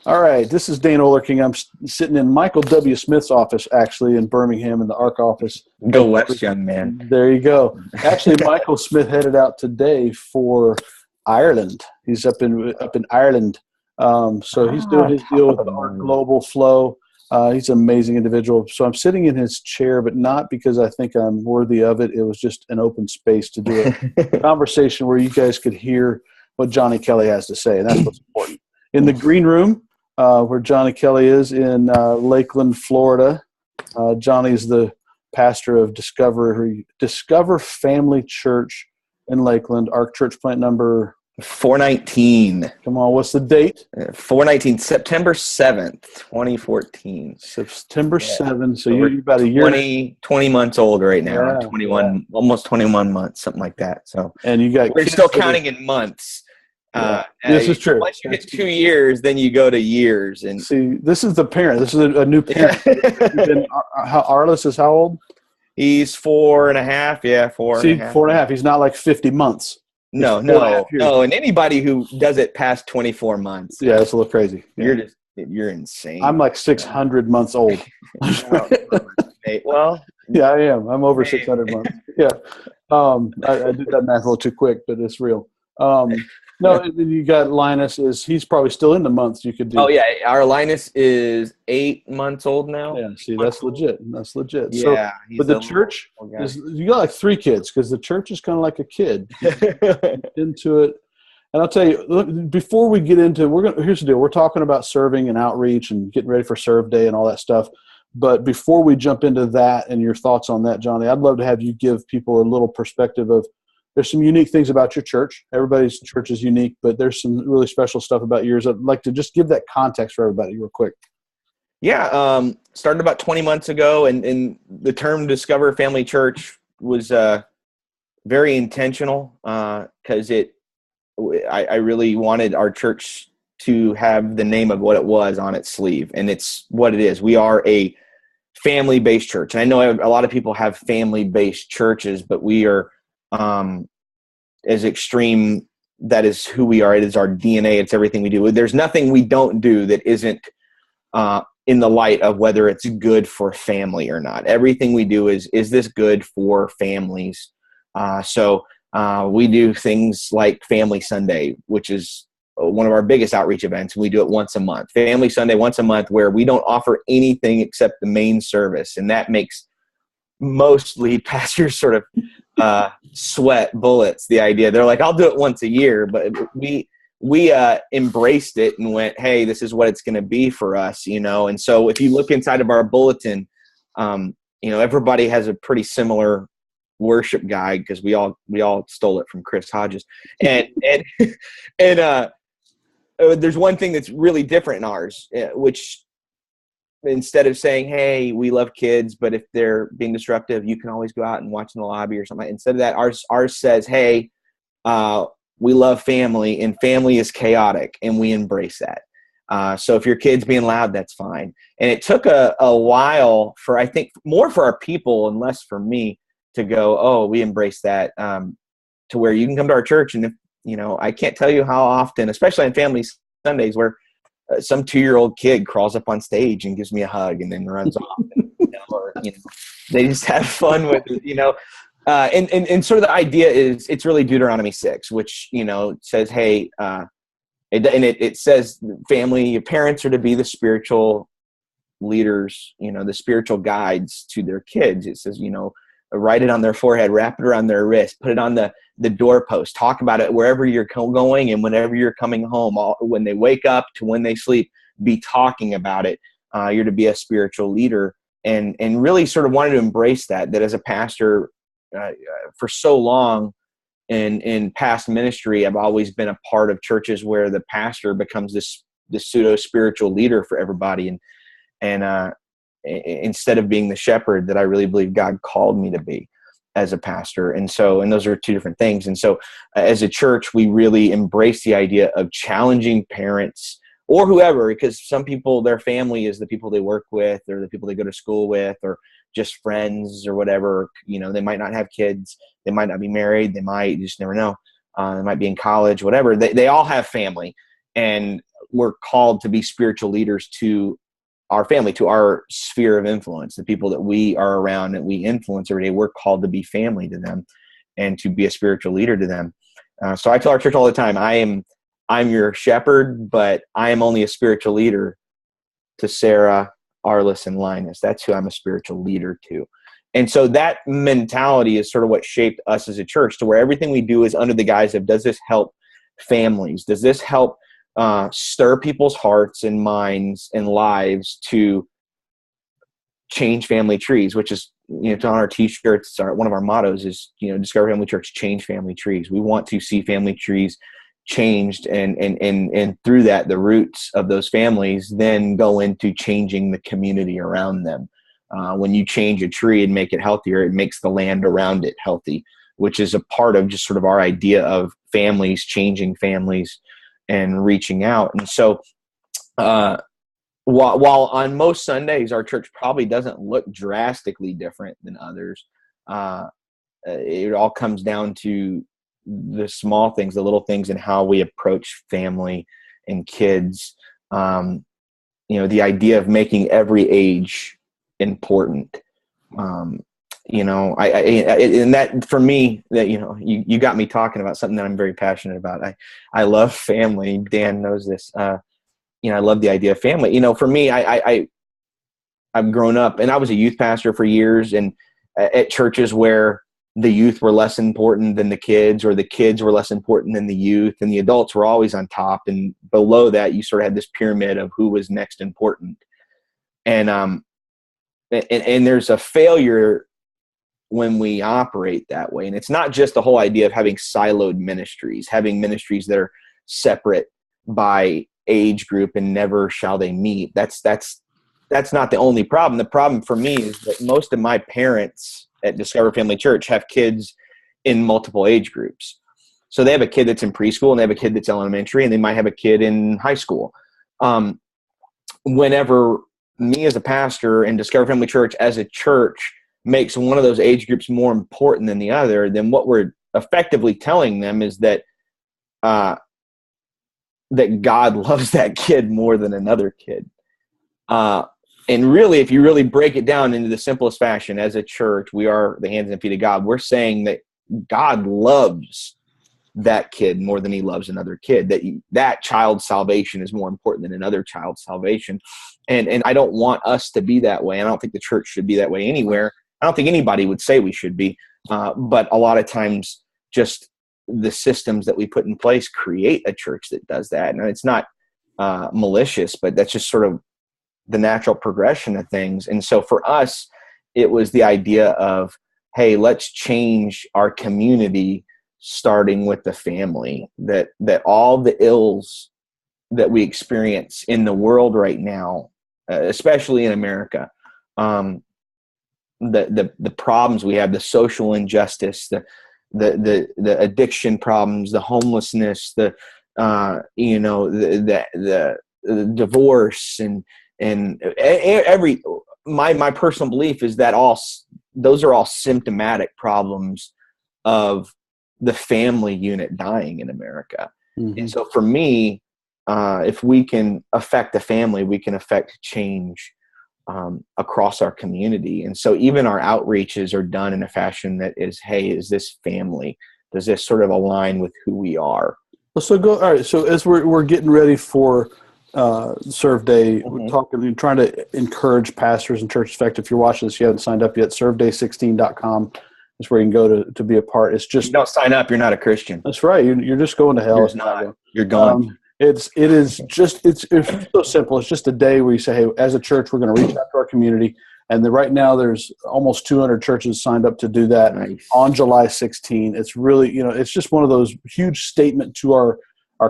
All right, this is Dane Olerking. I'm sitting in Michael W. Smith's office, actually, in Birmingham, in the ARC office. Go West, young man. There you go. Actually, Michael Smith headed out today for Ireland. He's up in Ireland. So he's doing his deal with the ARC Global Flow. He's an amazing individual. So I'm sitting in his chair, but not because I think I'm worthy of it. It was just an open space to do a conversation where you guys could hear what Johnny Kelley has to say, and that's what's important. In the green room, where Johnny Kelley is in Lakeland, Florida. Johnny's the pastor of Discover Family Church in Lakeland, ARC Church plant number 419. Come on, what's the date? 419, September 7th, 2014. September 7th. So you're about a year. 20 months old right now. 21, almost 21 months, something like that. So, and we're still counting in months. This is true. Once you get 2 years, then you go to years. And see, this is the parent. This is a new parent. Arliss is how old? He's 4.5. Yeah, 4.5. 4.5. He's not like 50 months. No. And anybody who does it past 24 months, yeah, it's a little crazy. Yeah. You're insane. I'm like 600 months old. Well, yeah, I am. I'm over 600 months. Yeah, I did that math a little too quick, but it's real. No, and then you got Linus. He's probably still in the months you could do. Oh yeah, our Linus is 8 months old now. Yeah, see, that's legit. That's legit. Yeah, so, but the church you got like 3 kids because the church is kind of like a kid into it. And I'll tell you, look, before we get into, here's the deal. We're talking about serving and outreach and getting ready for Serve Day and all that stuff. But before we jump into that and your thoughts on that, Johnny, I'd love to have you give people a little perspective of. There's some unique things about your church. Everybody's church is unique, but there's some really special stuff about yours. I'd like to just give that context for everybody real quick. Yeah, started about 20 months ago, and the term Discover Family Church was very intentional because I really wanted our church to have the name of what it was on its sleeve, and it's what it is. We are a family-based church, and I know a lot of people have family-based churches, but we are as extreme. That is who we are. It is our DNA. It's everything we do. There's nothing we don't do that isn't in the light of whether it's good for family or not. Everything we do is this good for families? So we do things like Family Sunday, which is one of our biggest outreach events. We do it once a month. Family Sunday once a month, where we don't offer anything except the main service, and that makes most lead pastors sort of sweat bullets. The idea, they're like, I'll do it once a year, but we embraced it and went, hey, this is what it's going to be for us, And so if you look inside of our bulletin, everybody has a pretty similar worship guide because we all stole it from Chris Hodges, and there's one thing that's really different in ours, which instead of saying, hey, we love kids, but if they're being disruptive, you can always go out and watch in the lobby or something. Instead of that, ours says, hey, we love family, and family is chaotic, and we embrace that. So if your kid's being loud, that's fine. And it took a while for, I think, more for our people and less for me to go, oh, we embrace that, to where you can come to our church. And if, I can't tell you how often, especially on Family Sundays, where some 2-year-old kid crawls up on stage and gives me a hug and then runs off. They just have fun with it, and sort of the idea is it's really Deuteronomy 6, which, says, hey, it says family, your parents are to be the spiritual leaders, the spiritual guides to their kids. It says, write it on their forehead, wrap it around their wrist, put it on the doorpost, talk about it wherever you're going and whenever you're coming home, when they wake up to when they sleep, be talking about it. You're to be a spiritual leader, and really sort of wanted to embrace that as a pastor for so long in past ministry. I've always been a part of churches where the pastor becomes this pseudo spiritual leader for everybody. And instead of being the shepherd that I really believe God called me to be as a pastor. And those are two different things. And so as a church, we really embrace the idea of challenging parents or whoever, because some people, their family is the people they work with or the people they go to school with or just friends or whatever. They might not have kids. They might not be married. They might, you just never know. They might be in college, whatever. They all have family. And we're called to be spiritual leaders to our family, to our sphere of influence, the people that we are around and we influence every day. We're called to be family to them and to be a spiritual leader to them. So I tell our church all the time, I'm your shepherd, but I am only a spiritual leader to Sarah, Arliss, and Linus. That's who I'm a spiritual leader to. And so that mentality is sort of what shaped us as a church, to where everything we do is under the guise of, does this help families? Does this help stir people's hearts and minds and lives to change family trees, which is, it's on our t-shirts. One of our mottos is, Discover Family Church, change family trees. We want to see family trees changed, and through that, the roots of those families then go into changing the community around them. When you change a tree and make it healthier, it makes the land around it healthy, which is a part of just sort of our idea of families, changing families and reaching out. And so while on most Sundays our church probably doesn't look drastically different than others, it all comes down to the small things, the little things, and how we approach family and kids. The idea of making every age important. And that, for me, that, you got me talking about something that I'm very passionate about. I love family. Dan knows this. I love the idea of family. For me, I've grown up, and I was a youth pastor for years, and at churches where the youth were less important than the kids, or the kids were less important than the youth, and the adults were always on top. And below that, you sort of had this pyramid of who was next important. And there's a failure when we operate that way. And it's not just the whole idea of having siloed ministries, having ministries that are separate by age group and never shall they meet. That's not the only problem. The problem for me is that most of my parents at Discover Family Church have kids in multiple age groups. So they have a kid that's in preschool, and they have a kid that's elementary, and they might have a kid in high school. Whenever me as a pastor and Discover Family Church as a church makes one of those age groups more important than the other, then what we're effectively telling them is that that God loves that kid more than another kid. And really, if you really break it down into the simplest fashion, as a church, we are the hands and feet of God. We're saying that God loves that kid more than he loves another kid, that child's salvation is more important than another child's salvation. And I don't want us to be that way. I don't think the church should be that way anywhere. I don't think anybody would say we should be. But a lot of times, just the systems that we put in place create a church that does that. And it's not malicious, but that's just sort of the natural progression of things. And so for us, it was the idea of, hey, let's change our community, starting with the family, that all the ills that we experience in the world right now, especially in America, the problems we have, the social injustice, the addiction problems, the homelessness, the divorce, and my personal belief is that those are all symptomatic problems of the family unit dying in America. Mm-hmm. And so for me, if we can affect the family, we can affect change across our community. And so even our outreaches are done in a fashion that is, hey, is this family? Does this sort of align with who we are? All right. So as we're getting ready for Serve Day, we're talking and trying to encourage pastors and churches. In fact, if you're watching this, you haven't signed up yet, serveday16.com is where you can go to be a part. It's just, you don't sign up, you're not a Christian. That's right. You're just going to hell. You're going. It's so simple. It's just a day where you say, hey, as a church, we're going to reach out to our community. And right now there's almost 200 churches signed up to do that. Nice. On July 16. It's really, it's just one of those huge statement to our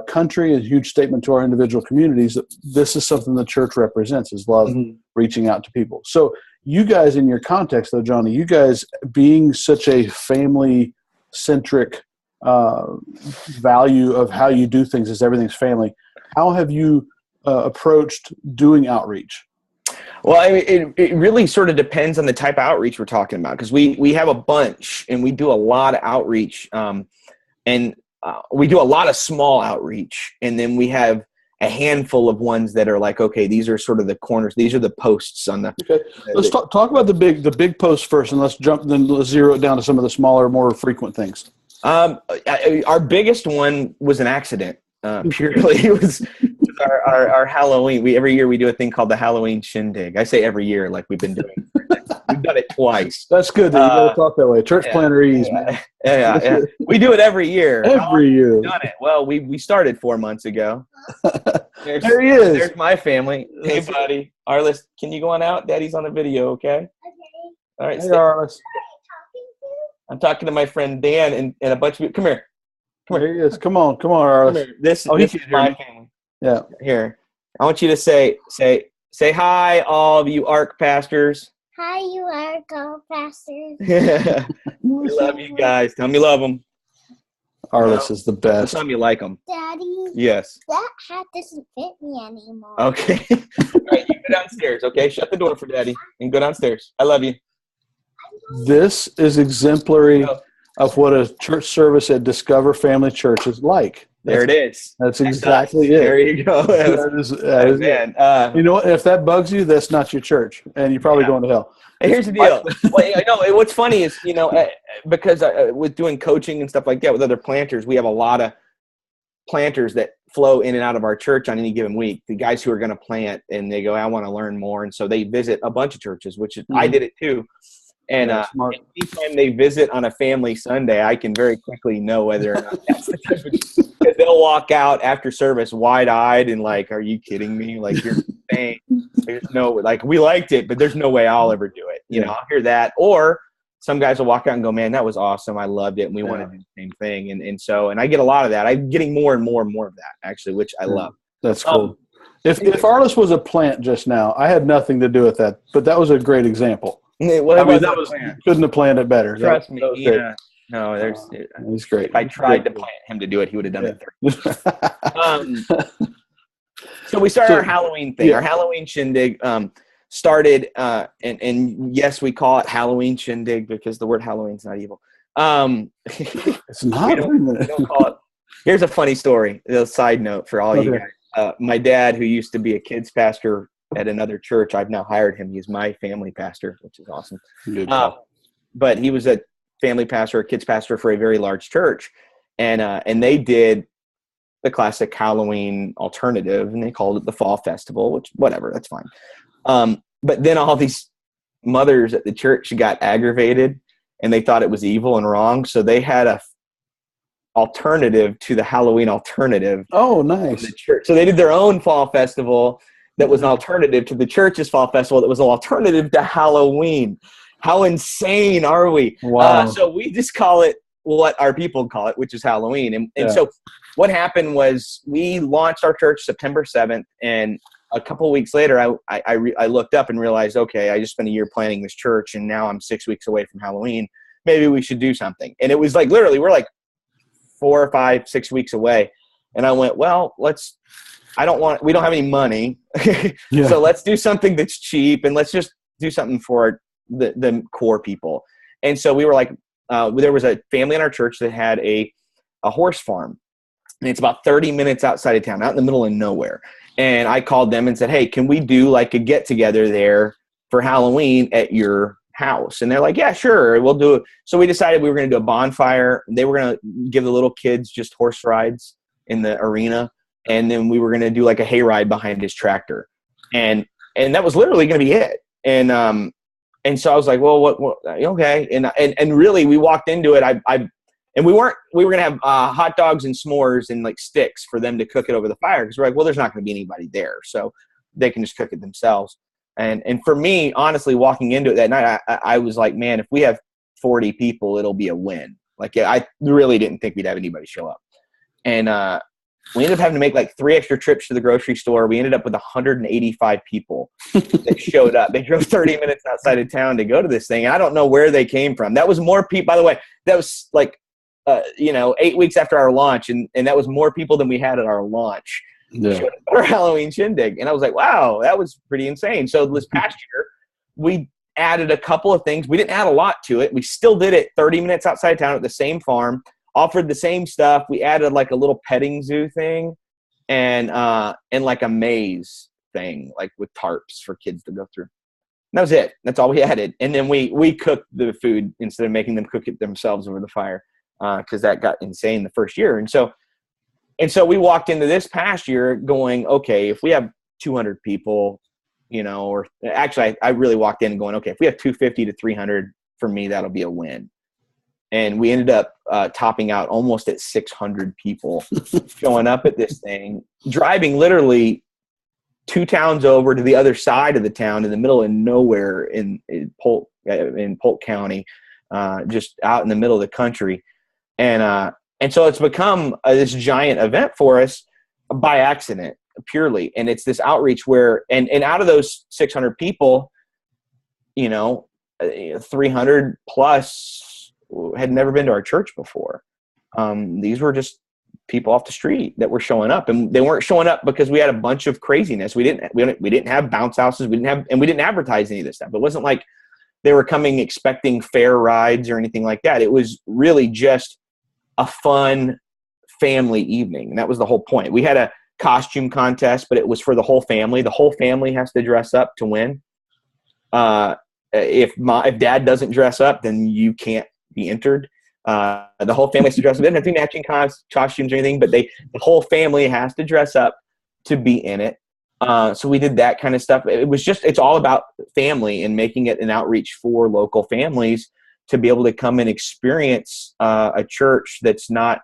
country, a huge statement to our individual communities that this is something the church represents, is love, reaching out to people. So you guys, in your context though, Johnny, you guys being such a family-centric value of how you do things is everything's family. How have you approached doing outreach? Well, I mean, it really sort of depends on the type of outreach we're talking about, because we have a bunch and we do a lot of outreach, and we do a lot of small outreach, and then we have a handful of ones that are like, okay, these are sort of the corners. These are the posts on the. Okay, let's talk about the big posts first, and let's zero it down to some of the smaller, more frequent things. Our biggest one was an accident. Purely, it was our Halloween. Every year we do a thing called the Halloween shindig. I say every year, like we've been doing. We've done it twice. That's good. That you got to talk that way. Church planner ease, man. Yeah. We do it every year. Every year. Done it. Well, we started 4 months ago. There he is. There's my family. Hey, buddy. Arliss, can you go on out? Daddy's on the video, okay? Okay. All right. Hey, Arliss. I'm talking to my friend Dan and a bunch of people. Come here. There he is. Come on, Arliss. This is my family. Yeah. Here. I want you to say hi, all of you ARC pastors. Hi, you ARC pastors. We love you guys. Tell me you love them. Arliss is the best. Tell me you like them. Daddy. Yes. That hat doesn't fit me anymore. Okay. All right, you go downstairs, okay? Shut the door for Daddy and go downstairs. I love you. This is exemplary of what a church service at Discover Family Church is like. There it is. That's exactly it. There you go. That is it. You know what? If that bugs you, that's not your church, and you're probably going to hell. Hey, here's the deal. What's funny is, because with doing coaching and stuff like that with other planters, we have a lot of planters that flow in and out of our church on any given week. The guys who are going to plant, and they go, I want to learn more. And so they visit a bunch of churches, which I did it too. And anytime they visit on a family Sunday, I can very quickly know whether or not that's the type of, because they'll walk out after service wide-eyed and like, are you kidding me? Like, you're saying there's no, like, we liked it, but there's no way I'll ever do it. I'll hear that. Or some guys will walk out and go, man, that was awesome. I loved it. And we want to do the same thing. And I get a lot of that. I'm getting more and more and more of that, actually, which I love. That's cool. If Arliss was a plant just now, I had nothing to do with that, but that was a great example. Couldn't have planned it better. Trust me. Yeah. No, he's great. If I tried to plant him to do it, he would have done it. So we started our Halloween thing. Our Halloween shindig started, and yes, we call it Halloween shindig because the word Halloween's not evil. It's not. We don't call it. Here's a funny story. A side note for all you guys. My dad, who used to be a kids pastor at another church, I've now hired him. He's my family pastor, which is awesome. But he was a family pastor, a kids pastor for a very large church, and they did the classic Halloween alternative, and they called it the Fall Festival, which whatever, that's fine. But then all these mothers at the church got aggravated, and they thought it was evil and wrong, so they had a alternative to the Halloween alternative. Oh, nice. The church. So they did their own Fall Festival that was an alternative to the church's Fall Festival that was an alternative to Halloween. How insane are we? Wow. So we just call it what our people call it, which is Halloween. And so what happened was we launched our church September 7th, and a couple of weeks later, I looked up and realized, okay, I just spent a year planning this church, and now I'm 6 weeks away from Halloween. Maybe we should do something. And it was like literally we're like 4 or 5, 6 weeks away. And I went, well, we don't have any money. So let's do something that's cheap, and let's just do something for the core people. And so we were like, there was a family in our church that had a horse farm, and it's about 30 minutes outside of town, out in the middle of nowhere. And I called them and said, hey, can we do like a get together there for Halloween at your house? And they're like, yeah, sure, we'll do it. So we decided we were going to do a bonfire. They were going to give the little kids just horse rides in the arena. And then we were going to do like a hayride behind his tractor. And that was literally going to be it. And so I was like, well, what okay. And really we walked into it. We were going to have hot dogs and s'mores and like sticks for them to cook it over the fire. Cause we're like, well, there's not going to be anybody there. So they can just cook it themselves. And for me, honestly, walking into it that night, I was like, man, if we have 40 people, it'll be a win. Like, I really didn't think we'd have anybody show up. And we ended up having to make like 3 extra trips to the grocery store. We ended up with 185 people that showed up. They drove 30 minutes outside of town to go to this thing. And I don't know where they came from. That was more people, by the way, that was like, 8 weeks after our launch. And that was more people than we had at our launch. Our Halloween shindig. And I was like, wow, that was pretty insane. So this past year, we added a couple of things. We didn't add a lot to it. We still did it 30 minutes outside town at the same farm, offered the same stuff. We added like a little petting zoo thing. and like a maze thing, like with tarps for kids to go through. And that was it. That's all we added. And then we cooked the food instead of making them cook it themselves over the fire, because that got insane the first year. And so we walked into this past year going, okay, if we have 200 people, or actually I really walked in going, okay, if we have 250 to 300, for me, that'll be a win. And we ended up topping out almost at 600 people showing up at this thing, driving literally 2 towns over to the other side of the town in the middle of nowhere in Polk County, just out in the middle of the country. And so it's become this giant event for us by accident, purely. And it's this outreach where, and out of those 600 people, 300 plus had never been to our church before. These were just people off the street that were showing up, and they weren't showing up because we had a bunch of craziness. We didn't have bounce houses. We didn't advertise any of this stuff. It wasn't like they were coming expecting fair rides or anything like that. It was really just a fun family evening. And that was the whole point. We had a costume contest, but it was for the whole family. The whole family has to dress up to win. If dad doesn't dress up, then you can't be entered. The whole family has to dress up. They didn't have to be matching costumes or anything, but the whole family has to dress up to be in it. So we did that kind of stuff. It's all about family and making it an outreach for local families to be able to come and experience a church that's not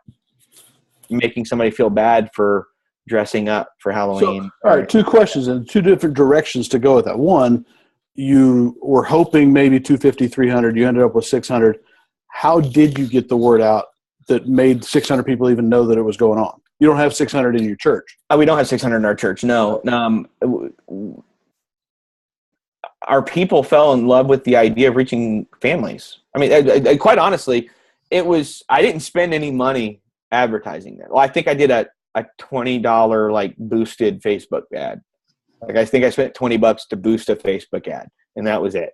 making somebody feel bad for dressing up for Halloween. So, all right, 2 questions and 2 different directions to go with that. One, you were hoping maybe 250, 300. You ended up with 600. How did you get the word out that made 600 people even know that it was going on? You don't have 600 in your church. We don't have 600 in our church. No. Our people fell in love with the idea of reaching families. I mean, quite honestly, I didn't spend any money advertising that. Well, I think I did a $20 like boosted Facebook ad. Like I think I spent $20 to boost a Facebook ad, and that was it.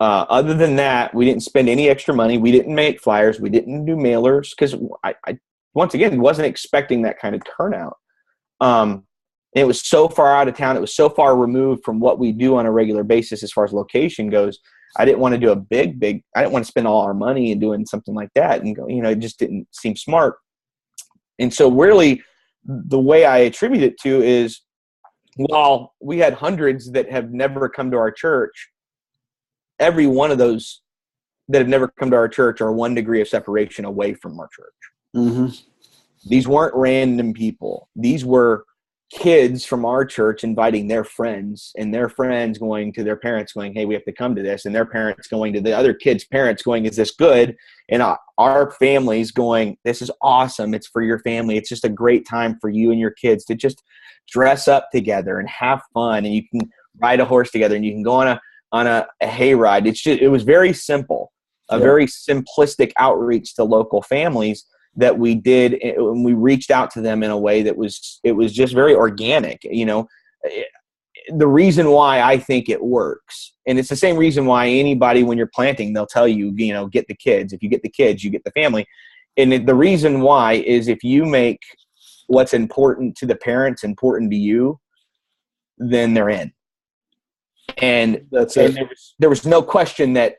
Other than that, we didn't spend any extra money. We didn't make flyers. We didn't do mailers because I once again wasn't expecting that kind of turnout. It was so far out of town. It was so far removed from what we do on a regular basis as far as location goes. I didn't want to do a big. I didn't want to spend all our money in doing something like that, and go. It just didn't seem smart. And so, really, the way I attribute it to is, while we had hundreds that have never come to our church, every one of those that have never come to our church are 1 degree of separation away from our church. Mm-hmm. These weren't random people. These were kids from our church inviting their friends, and their friends going to their parents going, hey, we have to come to this. And their parents going to the other kids' parents going, is this good? And our families going, this is awesome. It's for your family. It's just a great time for you and your kids to just dress up together and have fun. And you can ride a horse together, and you can go on a hay ride. It was very simple, very simplistic outreach to local families that we did, and we reached out to them in a way that it was just very organic. The reason why I think it works, and it's the same reason why anybody, when you're planting, they'll tell you, get the kids. If you get the kids, you get the family. And the reason why is if you make what's important to the parents important to you, then they're in. And that's it. And there was no question that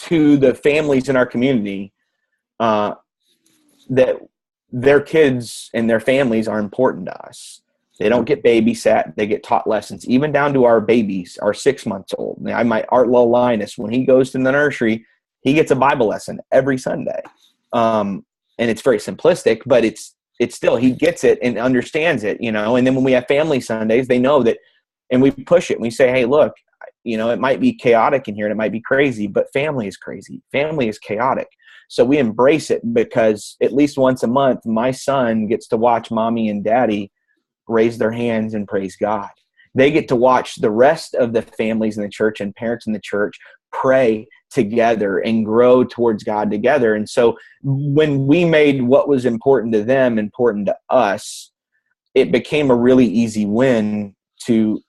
to the families in our community, that their kids and their families are important to us. They don't get babysat. They get taught lessons, even down to our babies, our 6 months old. Our little Linus, when he goes to the nursery, he gets a Bible lesson every Sunday. And it's very simplistic, but it's still, he gets it and understands it, And then when we have family Sundays, they know that, and we push it and we say, hey, look, it might be chaotic in here and it might be crazy, but family is crazy. Family is chaotic. So we embrace it because at least once a month, my son gets to watch mommy and daddy raise their hands and praise God. They get to watch the rest of the families in the church and parents in the church pray together and grow towards God together. And so when we made what was important to them important to us, it became a really easy win to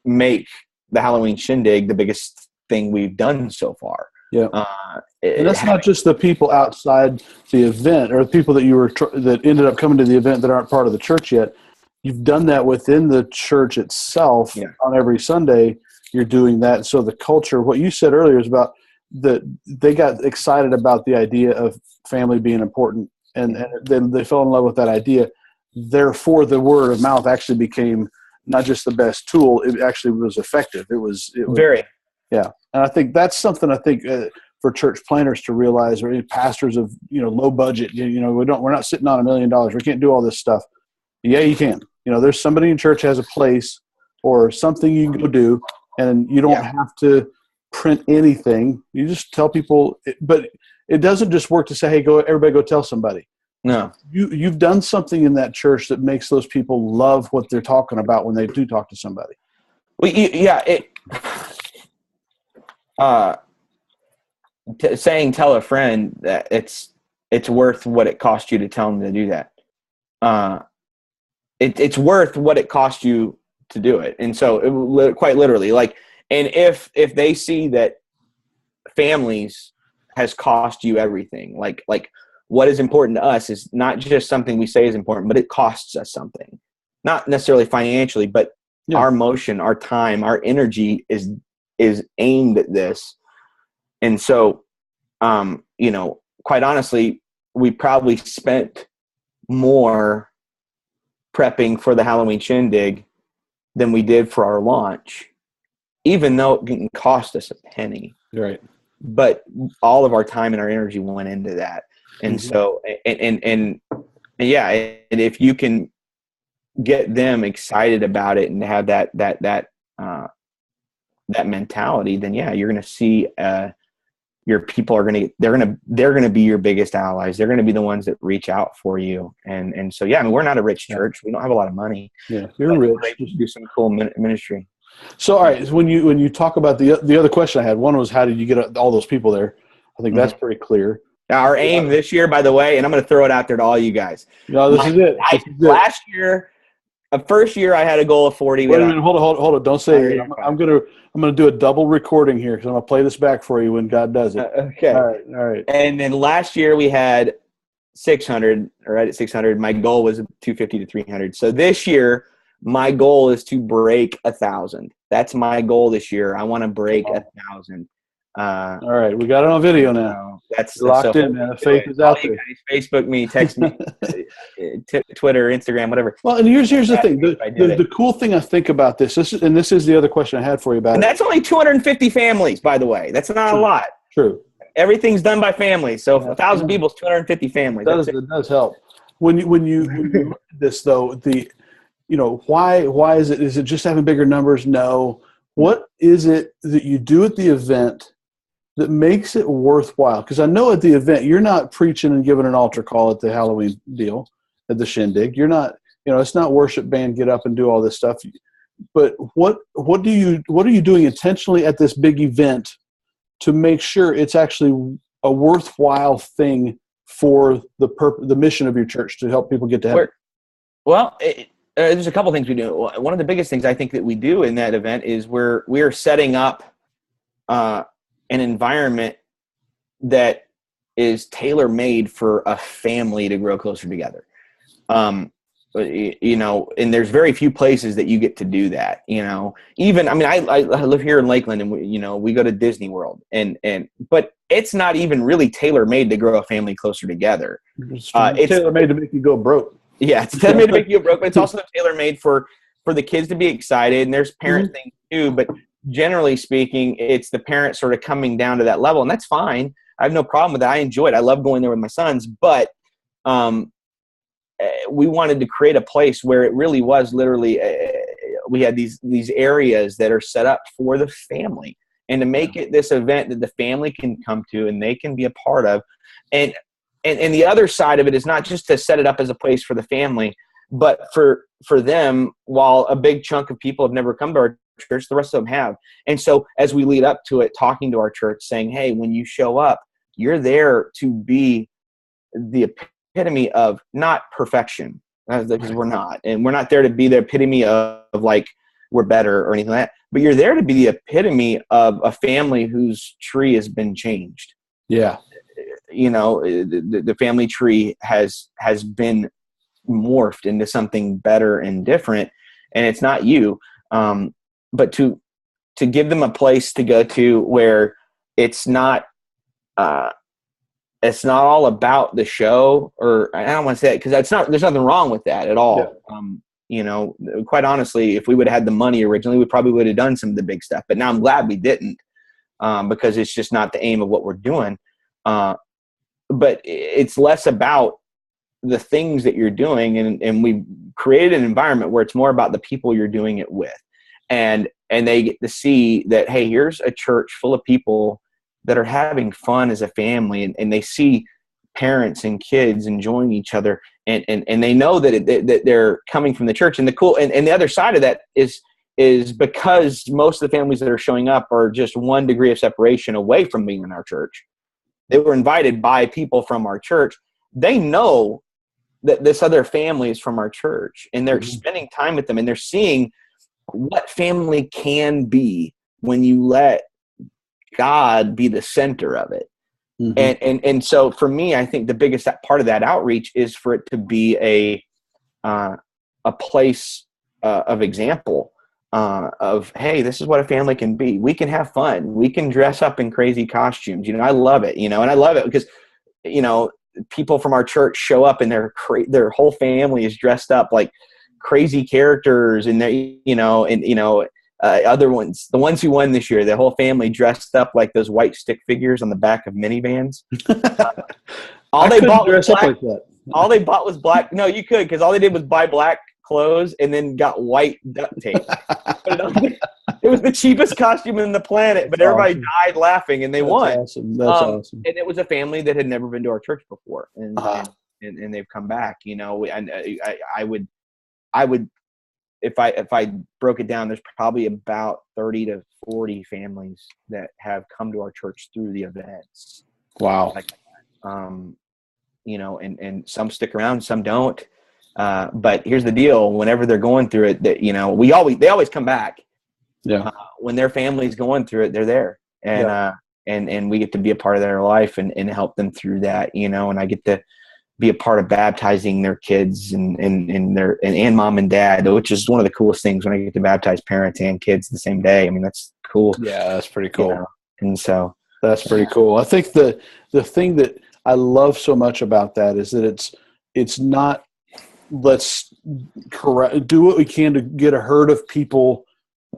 make the Halloween Shindig the biggest thing we've done so far. Yeah, and that's not just the people outside the event or the people that that ended up coming to the event that aren't part of the church yet. you've done that within the church itself on every Sunday. You're doing that. So the culture, what you said earlier is about they got excited about the idea of family being important, and then they fell in love with that idea. Therefore, the word of mouth actually became not just the best tool; it actually was effective. It was very, yeah. And I think that's something for church planners to realize, or pastors of low budget. We're not sitting on $1 million. We can't do all this stuff. Yeah, you can. There's somebody in church has a place or something you can go do, and you don't have to print anything. You just tell people. But it doesn't just work to say, "Hey, everybody go tell somebody." No, you've done something in that church that makes those people love what they're talking about when they do talk to somebody. Well, saying tell a friend that it's worth what it cost you to tell them to do that. It's worth what it cost you to do it. And so quite literally, and if they see that families has cost you everything, like what is important to us is not just something we say is important, but it costs us something, not necessarily financially, but our emotion, our time, our energy is aimed at this. And so, quite honestly, we probably spent more prepping for the Halloween shindig than we did for our launch, even though it didn't cost us a penny. Right. But all of our time and our energy went into that. And so, and if you can get them excited about it and have that mentality, then you're going to see your people they're going to be your biggest allies. They're going to be the ones that reach out for you. And so, we're not a rich church. We don't have a lot of money. Yeah, you're rich. We're able to do some cool ministry. So, all right, when you talk about the other question I had, one was how did you get all those people there? I think that's pretty clear. Now, our aim this year, by the way, and I'm going to throw it out there to all you guys. No, this is it. Last year, first year, I had a goal of 40. Wait a minute, hold it. Don't say it. I'm gonna do a double recording here because I'm gonna play this back for you when God does it. Okay. All right. And then last year we had 600, right at 600. My goal was 250 to 300. So this year, my goal is to break 1,000. That's my goal this year. I want to break 1,000. All right, we got it on video now. That's locked in, man. The faith is out there. Facebook me, text me, Twitter, Instagram, whatever. Well, and here's the thing. The cool thing I think about this is the other question I had for you about and that's only 250 families, by the way. That's not a lot. True. Everything's done by families. So 1,000 people is 250 families. It does help. When you look at this though, why is it? Is it just having bigger numbers? No. What is it that you do at the event that makes it worthwhile? Because I know at the event, you're not preaching and giving an altar call at the Halloween deal, at the shindig. You're not, it's not worship band, get up and do all this stuff. But what are you doing intentionally at this big event to make sure it's actually a worthwhile thing for the mission of your church to help people get to heaven? Well, there's a couple things we do. One of the biggest things I think that we do in that event is we are setting up an environment that is tailor-made for a family to grow closer together. And there's very few places that you get to do that. Even I live here in Lakeland, and we go to Disney World, but it's not even really tailor-made to grow a family closer together. It's tailor-made to make you go broke. Yeah, it's tailor-made to make you broke, but it's also tailor-made for the kids to be excited, and there's parent things too, but generally speaking, it's the parents sort of coming down to that level, and that's fine. I have no problem with that. I enjoy it. I love going there with my sons, but we wanted to create a place where it really was literally we had these areas that are set up for the family, and to make it this event that the family can come to and they can be a part of. And the other side of it is not just to set it up as a place for the family, but for them, while a big chunk of people have never come to our church, the rest of them have. And so as we lead up to it, talking to our church, saying, hey, when you show up, you're there to be the epitome of not perfection, because we're not. And we're not there to be the epitome of like we're better or anything like that. But you're there to be the epitome of a family whose tree has been changed. Yeah. The family tree has been morphed into something better and different, and it's not you. But to give them a place to go to where it's not all about the show, or I don't want to say it because there's nothing wrong with that at all. Yeah. Quite honestly, if we would have had the money originally, we probably would have done some of the big stuff, but now I'm glad we didn't, because it's just not the aim of what we're doing. But it's less about the things that you're doing, and we've created an environment where it's more about the people you're doing it with, and they get to see that, hey, here's a church full of people that are having fun as a family, and they see parents and kids enjoying each other, and they know that they're coming from the church. And the other side of that is because most of the families that are showing up are just 1 degree of separation away from being in our church. They were invited by people from our church. They know that this other family is from our church, and they're spending time with them, and they're seeing what family can be when you let God be the center of it. And so for me, I think the biggest part of that outreach is for it to be a place of example, of, hey, this is what a family can be. We can have fun. We can dress up in crazy costumes. I love it, and I love it because, people from our church show up and their whole family is dressed up like crazy characters, and other ones, the ones who won this year, the whole family dressed up like those white stick figures on the back of minivans. All they bought was black. No, you could, because all they did was buy black clothes and then got white duct tape. It was the cheapest costume in the planet, but everybody died laughing, and they won. Awesome. That's awesome. And it was a family that had never been to our church before, and they've come back. I would, if I broke it down, there's probably about 30 to 40 families that have come to our church through the events. Wow. And some stick around, some don't. But here's the deal: whenever they're going through it, that they always come back. Yeah. When their family's going through it, they're there, and we get to be a part of their life and help them through that. And I get to be a part of baptizing their kids and mom and dad, which is one of the coolest things, when I get to baptize parents and kids the same day. I mean, that's cool. Yeah, that's pretty cool. And so that's pretty cool. I think the thing that I love so much about that is that it's not, let's do what we can to get a herd of people,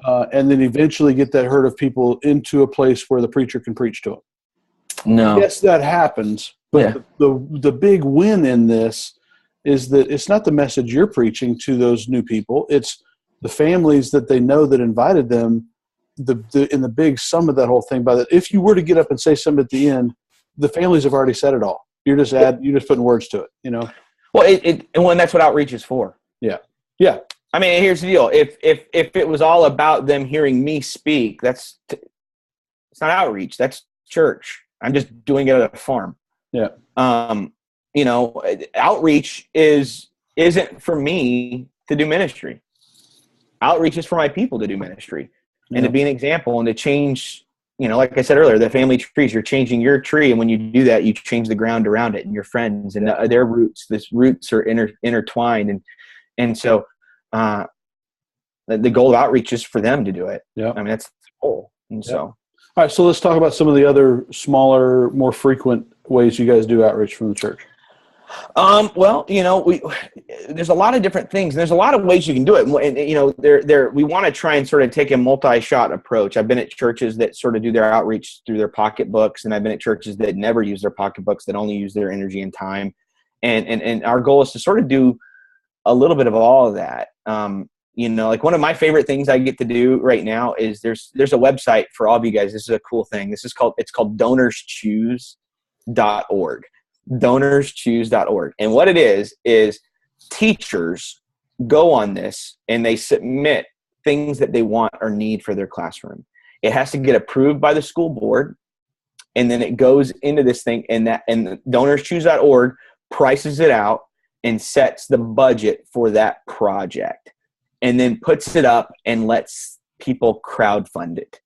and then eventually get that herd of people into a place where the preacher can preach to them. No. Yes, that happens. But the big win in this is that it's not the message you're preaching to those new people. It's the families that they know that invited them. In the big sum of that whole thing, by that, if you were to get up and say something at the end, the families have already said it all. You're just putting words to it. Well, and that's what outreach is for. Yeah. Yeah. I mean, here's the deal: if it was all about them hearing me speak, it's not outreach. That's church. I'm just doing it at a farm. Yeah. Outreach isn't for me to do ministry. Outreach is for my people to do ministry, and to be an example, and to change. Like I said earlier, the family trees. You're changing your tree, and when you do that, you change the ground around it and your friends and their roots. These roots are intertwined, and so the goal of outreach is for them to do it. Yeah. I mean, that's the goal. And so. All right, so let's talk about some of the other smaller, more frequent ways you guys do outreach from the church. Well, there's a lot of different things. There's a lot of ways you can do it. And, we want to try and sort of take a multi-shot approach. I've been at churches that sort of do their outreach through their pocketbooks, and I've been at churches that never use their pocketbooks, that only use their energy and time. And our goal is to sort of do a little bit of all of that. Like one of my favorite things I get to do right now is there's a website for all of you guys. This is a cool thing. It's called DonorsChoose.org. DonorsChoose.org. And what it is teachers go on this and they submit things that they want or need for their classroom. It has to get approved by the school board, and then it goes into this thing, and DonorsChoose.org prices it out and sets the budget for that project, and then puts it up and lets people crowdfund it.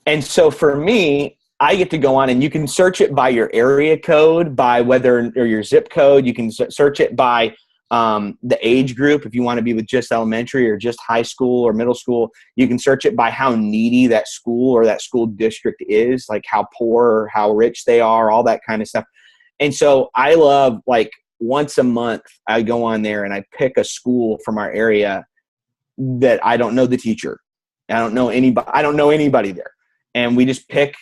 And so for me, I get to go on, and you can search it by your area code, by or your zip code. You can search it by the age group, if you want to be with just elementary or just high school or middle school, you can search it by how needy that school or that school district is, like how poor or how rich they are, all that kind of stuff. And so I love, like, once a month, I go on there and I pick a school from our area that I don't know the teacher. I don't know anybody there. And we just pick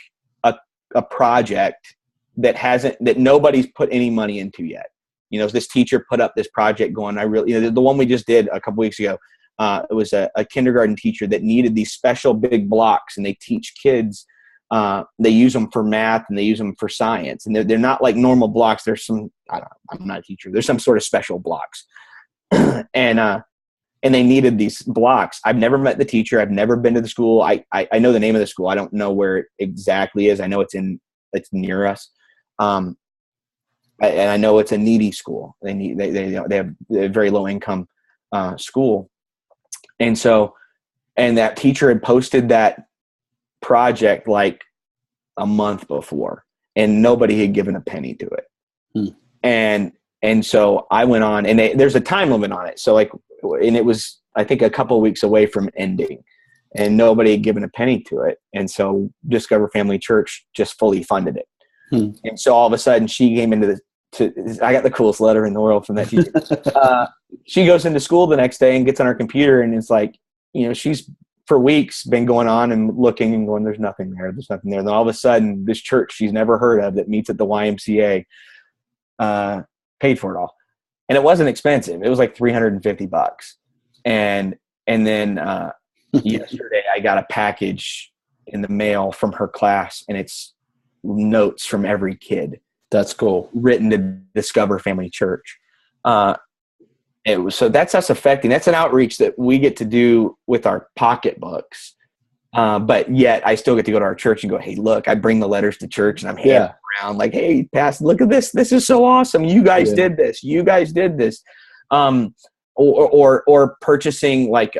a project that nobody's put any money into yet. This teacher put up this project going, the one we just did a couple weeks ago, it was a kindergarten teacher that needed these special big blocks, and they teach kids, they use them for math and they use them for science. And they're not like normal blocks. There's some, I'm not a teacher. There's some sort of special blocks. And they needed these blocks. I've never met the teacher. I've never been to the school. I know the name of the school. I don't know where it exactly is. I know it's near us. And I know it's a needy school. They have a very low income school. And that teacher had posted that project like a month before, and nobody had given a penny to it. And so I went on, and there's a time limit on it. So and it was, I think, a couple of weeks away from ending, and nobody had given a penny to it. And so Discover Family Church just fully funded it. And so all of a sudden she came I got the coolest letter in the world from that teacher. She goes into school the next day and gets on her computer, and it's like, she's for weeks been going on and looking and going, there's nothing there. There's nothing there. And then all of a sudden this church she's never heard of that meets at the YMCA, paid for it all. And it wasn't expensive. It was like $350. And then yesterday I got a package in the mail from her class, and it's notes from every kid. That's cool. Written to Discover Family Church. So that's us affecting. That's an outreach that we get to do with our pocketbooks. But yet I still get to go to our church and go, hey, look, I bring the letters to church, and I'm handing them around like, hey, Pastor, look at this. This is so awesome. You guys did this. You guys did this. Or purchasing, like,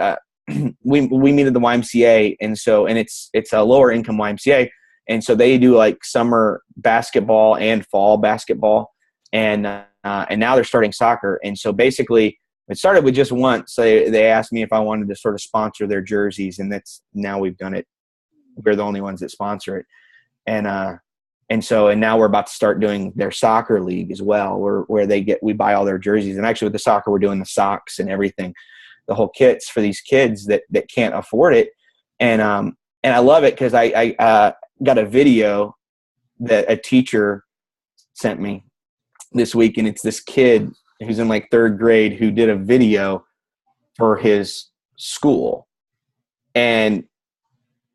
we meet at the YMCA, and it's a lower income YMCA. And so they do like summer basketball and fall basketball. And now they're starting soccer. And so basically it started with just once. They asked me if I wanted to sort of sponsor their jerseys, and now we've done it. We're the only ones that sponsor it. And now we're about to start doing their soccer league as well, where we buy all their jerseys. And actually with the soccer, we're doing the socks and everything, the whole kits for these kids that can't afford it. And I love it because I got a video that a teacher sent me this week, and it's this kid who's in like third grade who did a video for his school and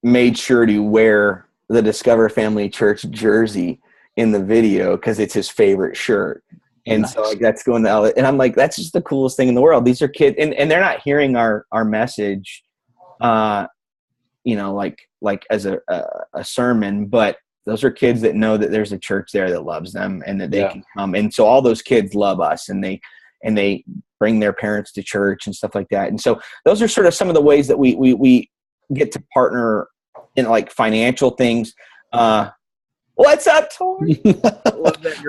made sure to wear the Discover Family Church jersey in the video because it's his favorite shirt. And nice. So like that's going to, and I'm like, that's just the coolest thing in the world. These are kids, and they're not hearing our message, like as a sermon, but those are kids that know that there's a church there that loves them and that they can come. And so all those kids love us, and they bring their parents to church and stuff like that. And so those are sort of some of the ways that we get to partner in like financial things. What's up, Tori?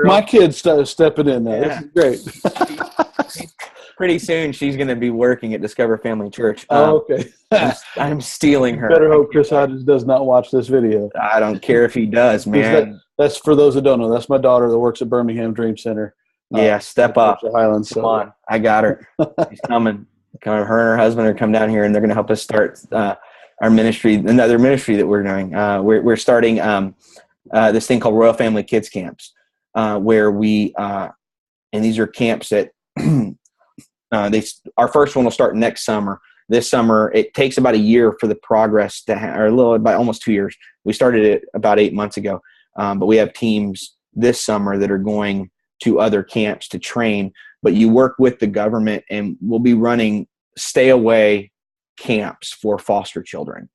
My kid's stepping in now. Yeah. This is great. Pretty soon she's going to be working at Discover Family Church. Okay. I'm stealing her. Better hope Chris Hodges does not watch this video. I don't care if he does, man. That's for those that don't know. That's my daughter that works at Birmingham Dream Center. Yeah, step up. Highlands. Come on. I got her. She's coming. Her and her husband are coming down here, and they're going to help us start our ministry, another ministry that we're doing. We're starting this thing called Royal Family Kids Camps, where we and these are camps that our first one will start next summer. This summer, it takes about a year for the progress to or a little about almost 2 years. We started it about 8 months ago, but we have teams this summer that are going to other camps to train. But you work with the government, and we'll be running stay away camps for foster children,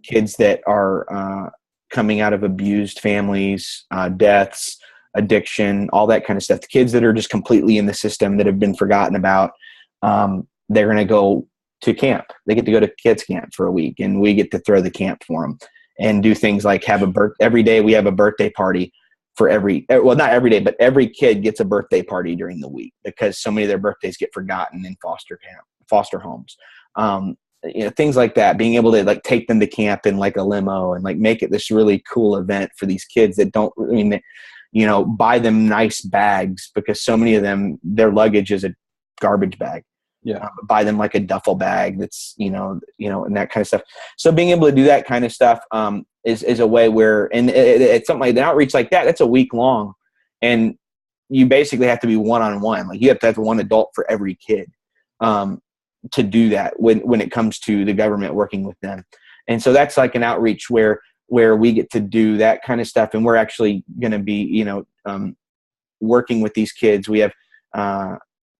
kids that are coming out of abused families, deaths, addiction, all that kind of stuff. The kids that are just completely in the system that have been forgotten about, they're going to go to camp. They get to go to kids camp for a week, and we get to throw the camp for them and do things like every day we have a birthday party for not every day, but every kid gets a birthday party during the week because so many of their birthdays get forgotten in foster homes. Things like that, being able to like take them to camp in like a limo and like make it this really cool event for these kids that don't, buy them nice bags because so many of them, their luggage is a garbage bag. Yeah. Buy them like a duffel bag that's, and that kind of stuff. So being able to do that kind of stuff is a way where, and it's something like an outreach like that, that's a week long. And you basically have to be one-on-one. Like you have to have one adult for every kid to do that when it comes to the government working with them. And so that's like an outreach where we get to do that kind of stuff. And we're actually going to be, working with these kids. We have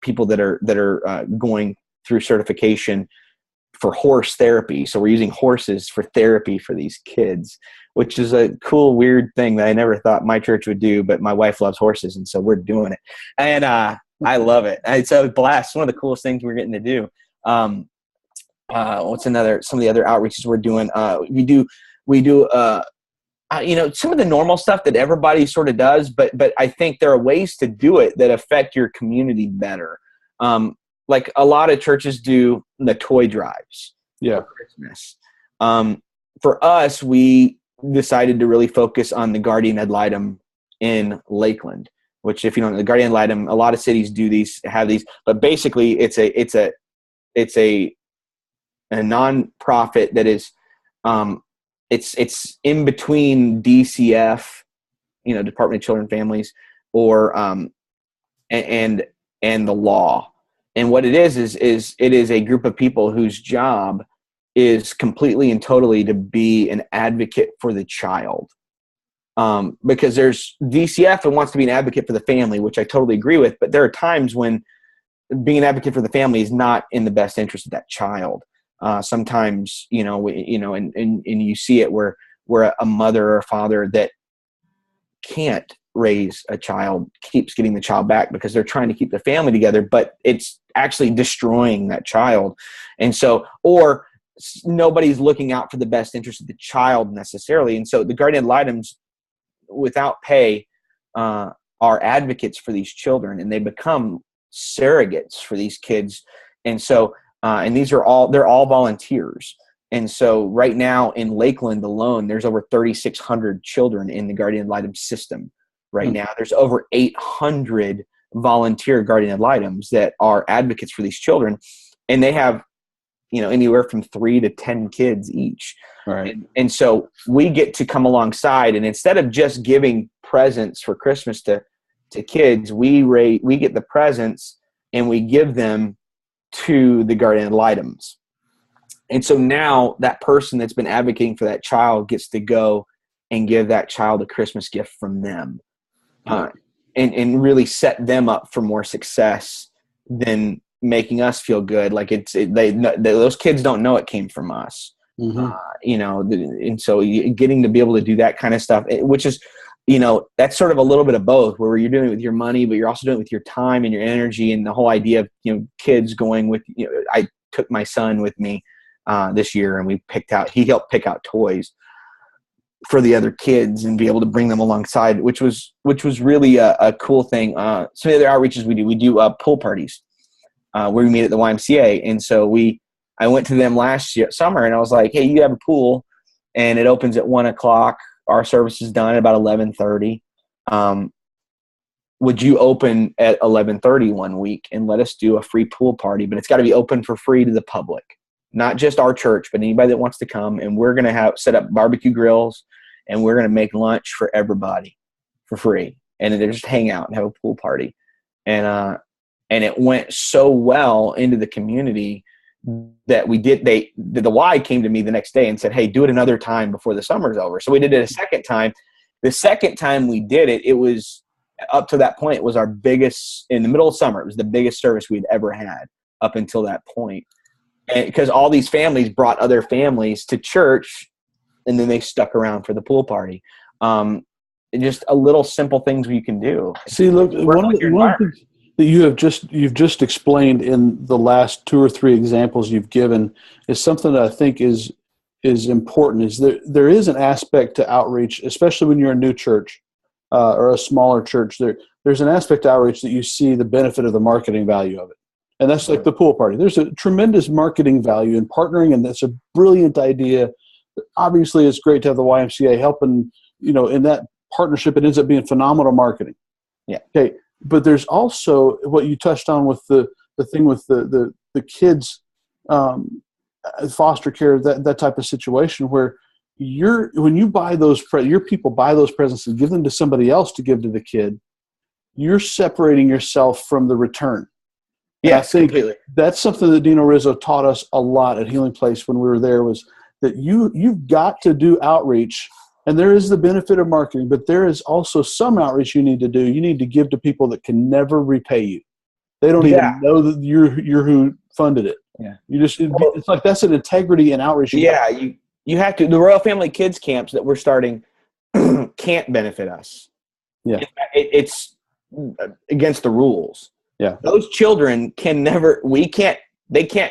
people that are going through certification for horse therapy. So we're using horses for therapy for these kids, which is a cool, weird thing that I never thought my church would do, but my wife loves horses. And so we're doing it. And I love it. It's a blast. One of the coolest things we're getting to do. Some of the other outreaches we're doing? We do some of the normal stuff that everybody sort of does, but I think there are ways to do it that affect your community better. Like a lot of churches do the toy drives for Christmas. For us, we decided to really focus on the guardian ad litem in Lakeland, which if you don't know, the guardian ad litem, a lot of cities have these, but basically it's a nonprofit that is, it's in between DCF, Department of Children and Families, or and the law. And what it is it is a group of people whose job is completely and totally to be an advocate for the child. Because there's DCF and wants to be an advocate for the family, which I totally agree with, but there are times when being an advocate for the family is not in the best interest of that child. Sometimes, and you see it where a mother or a father that can't raise a child keeps getting the child back because they're trying to keep the family together, but it's actually destroying that child. And so, or nobody's looking out for the best interest of the child necessarily. And so the guardian ad litems without pay are advocates for these children, and they become surrogates for these kids. And so, and they're all volunteers. And so right now in Lakeland alone, there's over 3,600 children in the guardian ad litem system. Right now, there's over 800 volunteer guardian ad litems that are advocates for these children. And they have, anywhere from 3 to 10 kids each. Right. And so we get to come alongside, and instead of just giving presents for Christmas to kids, we get the presents and we give them to the guardian ad litems. And so now that person that's been advocating for that child gets to go and give that child a Christmas gift from them, and really set them up for more success than making us feel good. Like those kids don't know it came from us. Mm-hmm. And so getting to be able to do that kind of stuff, which is, that's sort of a little bit of both, where you're doing it with your money, but you're also doing it with your time and your energy, and the whole idea of, kids going with, I took my son with me this year, and he helped pick out toys for the other kids and be able to bring them alongside, which was really a cool thing. Some of the other outreaches we do pool parties where we meet at the YMCA. And so I went to them last summer, and I was like, hey, you have a pool and it opens at 1:00. Our service is done at about 11:30. Would you open at 11:30 one week and let us do a free pool party? But it's got to be open for free to the public, not just our church, but anybody that wants to come. And we're going to set up barbecue grills, and we're going to make lunch for everybody for free. And then just hang out and have a pool party. And it went so well into the community that the Y came to me the next day and said, hey, do it another time before the summer's over. So we did it a second time. The second time we did it, it was up to that point, it was our biggest in the middle of summer. It was the biggest service we'd ever had up until that point. And because all these families brought other families to church, and then they stuck around for the pool party. Just a little simple things you can do. See, look, one of the things that you've just explained in the last 2 or 3 examples you've given is something that I think is important. Is there is an aspect to outreach, especially when you're a new church, or a smaller church, there's an aspect of outreach that you see the benefit of the marketing value of it. And that's like the pool party. There's a tremendous marketing value in partnering, and that's a brilliant idea. Obviously, it's great to have the YMCA helping, in that partnership. It ends up being phenomenal marketing. Yeah. Okay. But there's also what you touched on with the thing with the kids, foster care, that type of situation where when you buy your people buy those presents and give them to somebody else to give to the kid, you're separating yourself from the return. Yeah, I think completely. That's something that Dino Rizzo taught us a lot at Healing Place when we were there, was that you've got to do outreach, and there is the benefit of marketing, but there is also some outreach you need to do. You need to give to people that can never repay you. They don't even know that you're who funded it. Yeah. It's like that's an integrity in outreach. You have to. The Royal Family Kids camps that we're starting can't benefit us. Yeah. It's against the rules. Yeah. Those children they can't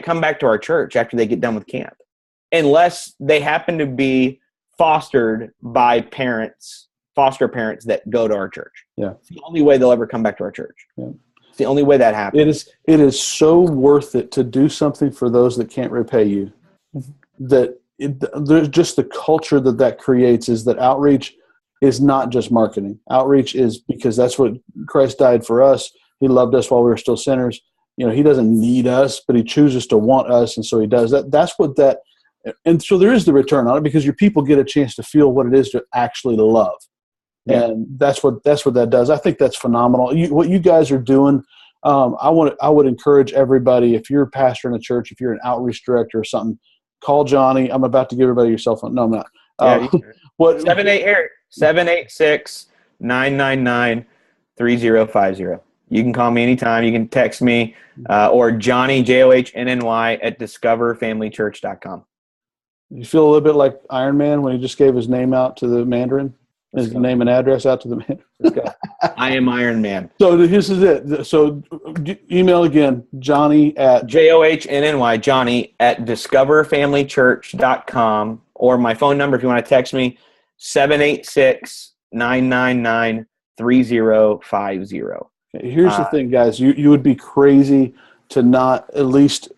come back to our church after they get done with camp unless they happen to be fostered by foster parents that go to our church. Yeah. It's the only way they'll ever come back to our church. Yeah. It's the only way that happens. It is so worth it to do something for those that can't repay you. There's just the culture that creates is that outreach is not just marketing. Outreach is because that's what Christ died for us. He loved us while we were still sinners. He doesn't need us, but he chooses to want us. And so he does that. That's what and so there is the return on it because your people get a chance to feel what it is to actually love. Yeah. And that's what that does. I think that's phenomenal. What you guys are doing. I would encourage everybody, if you're a pastor in a church, if you're an outreach director or something, call Johnny. I'm about to give everybody your cell phone. No, I'm not. 786-999-3050. You can call me anytime. You can text me or Johnny, JOHNNY at discoverfamilychurch.com. You feel a little bit like Iron Man when he just gave his name out to the Mandarin? His name and address out to the Mandarin? I am Iron Man. So this is it. So email again, Johnny at JOHNNY, Johnny at discoverfamilychurch.com, or my phone number if you want to text me, 786-999-3050. Here's the thing, guys. You would be crazy to not at least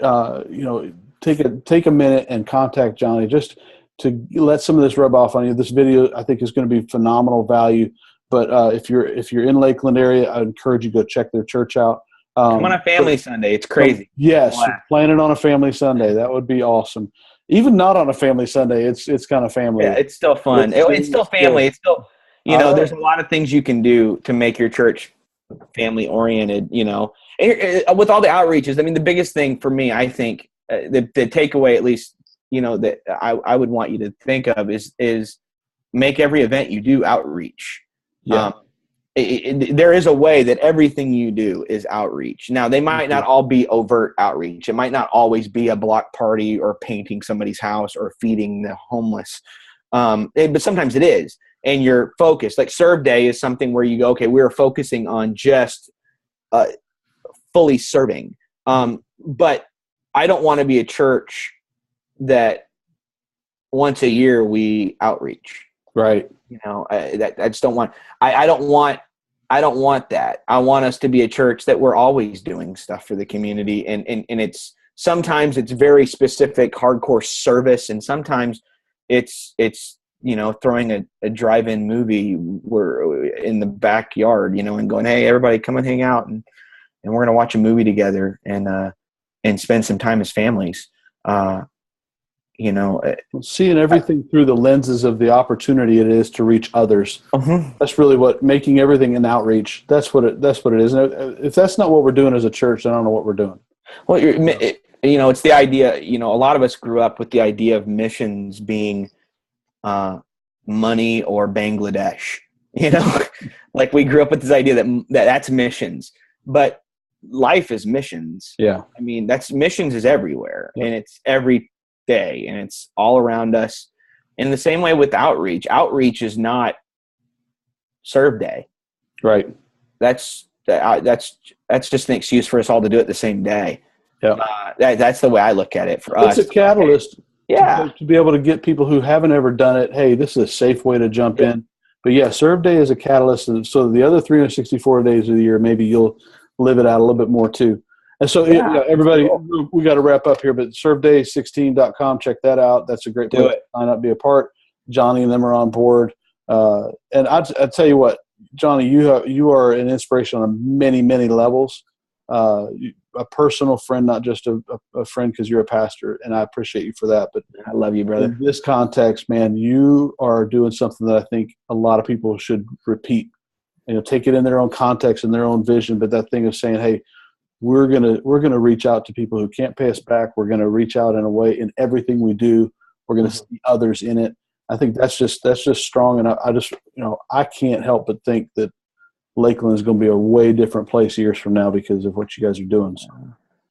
take a minute and contact Johnny just to let some of this rub off on you. This video I think is going to be phenomenal value. But if you're in Lakeland area, I encourage you to go check their church out. Come on a family Sunday. It's crazy. Yes, plan it on a family Sunday. That would be awesome. Even not on a family Sunday, it's kind of family. Yeah, it's still fun. It's still family. It's still there's a lot of things you can do to make your church family oriented. With all the outreaches, I mean, the biggest thing for me, I think, the takeaway, at least, that I would want you to think of is make every event you do outreach. Yeah. There is a way that everything you do is outreach. Now, they might not all be overt outreach. It might not always be a block party or painting somebody's house or feeding the homeless. But sometimes it is. And you're focused. Like Serve Day is something where you go, okay, we're focusing on just fully serving. But I don't want to be a church that once a year we outreach. Right. I just don't want. I don't want that. I want us to be a church that we're always doing stuff for the community, and it's sometimes it's very specific, hardcore service, and sometimes it's throwing a drive-in movie we're in the backyard, and going, hey, everybody, come and hang out, and we're gonna watch a movie together and spend some time as families. Seeing everything through the lenses of the opportunity it is to reach others. Uh-huh. That's really what making everything an outreach. That's what it is. And if that's not what we're doing as a church, then I don't know what we're doing. Well, it's the idea. A lot of us grew up with the idea of missions being money or Bangladesh. Like we grew up with this idea that's missions, but life is missions. Yeah. I mean, missions is everywhere, and it's every day, and it's all around us. In the same way with outreach is not Serve Day, right? That's just an excuse for us all to do it the same day. Yeah, that's the way I look at it. For us, it's a catalyst. To be able to get people who haven't ever done it. Hey, this is a safe way to jump in. But yeah, serve day is a catalyst. And so the other 364 days of the year, maybe you'll live it out a little bit more too. And so everybody, we got to wrap up here, but serveday16.com, check that out. That's a great place to sign up, be a part. Johnny and them are on board. And I tell you what, Johnny, you are an inspiration on many, many levels. A personal friend, not just a friend because you're a pastor, and I appreciate you for that. But I love you, brother. In this context, man, you are doing something that I think a lot of people should repeat. Take it in their own context and their own vision. But that thing of saying, hey, we're gonna reach out to people who can't pay us back. We're gonna reach out in a way in everything we do. We're gonna see others in it. I think that's just strong. And I just I can't help but think that Lakeland is going to be a way different place years from now because of what you guys are doing. So.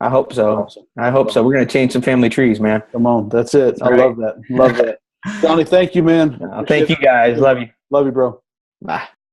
I hope so. I hope so. We're going to change some family trees, man. Come on. That's it. I love that. Love that. Johnny, thank you, man. Thank you, guys. Love you. Love you, bro. Bye.